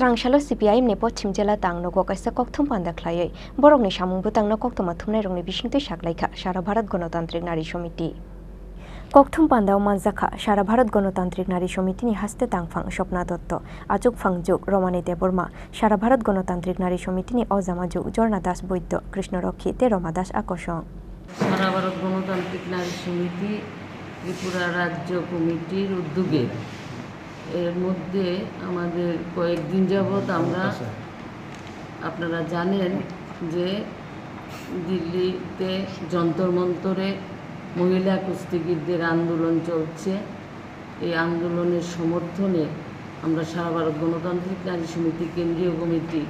Srangshalo CPIM ne Pochim Jela Tangno Gokaisa Kokthum Pandakhlai Borokni Samung Butangno Koktoma Thumnai Rongni Bishingte Shaklaikha Sara Bharat Ganotantrik Nari Samiti Kokthum Pandao Manjakha Sara Bharat Ganotantrik Nari Samiti ni haste tangphang Shopna Dotto Ajok Phangjuk Romani Deborma Sara Bharat Ganotantrik Nari Samiti ni Ozamajuk Jorna Das Boiddo Krishna Rokhi te Roma Das Akoshon সারা ভারত গণতান্ত্রিক নারী সমিতি ত্রিপুরা রাজ্য কমিটির উদ্যোগে এর মধ্যে আমাদের কয়েকদিন যাবৎ আমরা আপনারা জানেন যে দিল্লিতে যন্তর মন্তরে মহিলা কুস্তিগীরদের আন্দোলন চলছে। এই আন্দোলনের সমর্থনে আমরা সারা ভারত গণতান্ত্রিক নারী সমিতি কেন্দ্রীয় কমিটি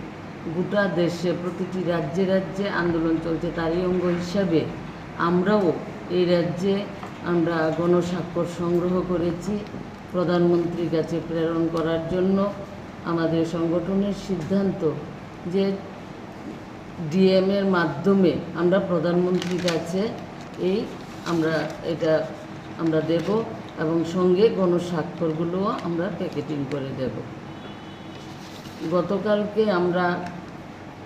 গোটা দেশে প্রতিটি রাজ্যে রাজ্যে আন্দোলন চলছে। তারই অঙ্গ হিসাবে আমরাও এই রাজ্যে আমরা গণস্বাক্ষর সংগ্রহ করেছি প্রধানমন্ত্রীর কাছে প্রেরণ করার জন্য। আমাদের সংগঠনের সিদ্ধান্ত যে ডিএমের মাধ্যমে আমরা প্রধানমন্ত্রীর কাছে আমরা দেব এবং সঙ্গে গণস্বাক্ষরগুলোও আমরা প্যাকেটিং করে দেব। গতকালকে আমরা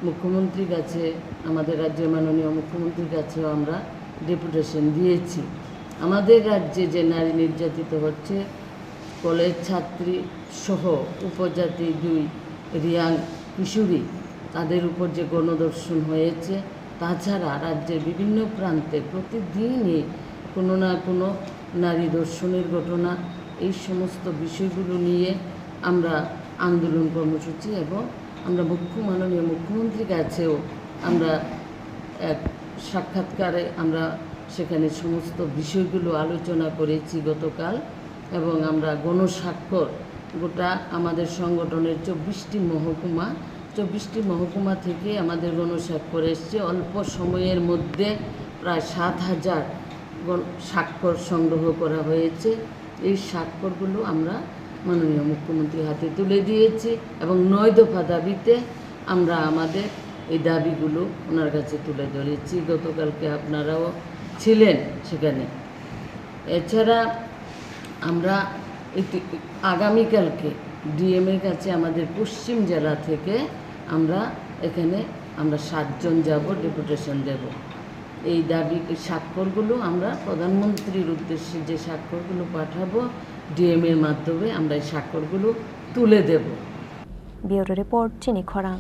মুখ্যমন্ত্রীর কাছে আমাদের রাজ্যের মাননীয় মুখ্যমন্ত্রীর কাছেও আমরা ডেপুটেশন দিয়েছি। আমাদের রাজ্যে যে নারী নির্যাতিত হচ্ছে, কলেজ ছাত্রী সহ উপজাতি 2 রিয়াং কিশোরী, তাদের উপর যে গণধর্ষণ হয়েছে, তাছাড়া রাজ্যের বিভিন্ন প্রান্তে প্রতিদিনই কোনো না কোনো নারী ধর্ষণের ঘটনা, এই সমস্ত বিষয়গুলো নিয়ে আমরা আন্দোলন কর্মসূচি এবং আমরা মাননীয় মুখ্যমন্ত্রীর কাছেও আমরা এক সাক্ষাৎকারে আমরা সেখানে সমস্ত বিষয়গুলো আলোচনা করেছি গতকাল। এবং আমরা গণস্বাক্ষর গোটা আমাদের সংগঠনের 24টি মহকুমা থেকে আমাদের গণস্বাক্ষর এসছে। অল্প সময়ের মধ্যে প্রায় 7000 স্বাক্ষর সংগ্রহ করা হয়েছে। এই স্বাক্ষরগুলো আমরা মাননীয় মুখ্যমন্ত্রীর হাতে তুলে দিয়েছি এবং 9 দফা দাবিতে আমরা আমাদের এই দাবিগুলো ওনার কাছে তুলে ধরেছি। গতকালকে আপনারাও ছিলেন সেখানে। এছাড়া আমরা আগামীকালকে ডিএমের কাছে আমাদের পশ্চিম জেলা থেকে আমরা 7 জন যাব, ডেপুটেশন দেব। এই দাবি স্বাক্ষরগুলো আমরা প্রধানমন্ত্রীর উদ্দেশ্যে যে স্বাক্ষরগুলো পাঠাবো ডিএমের মাধ্যমে আমরা এই স্বাক্ষরগুলো তুলে দেব। ব্যুরো রিপোর্ট চিনি খরাং।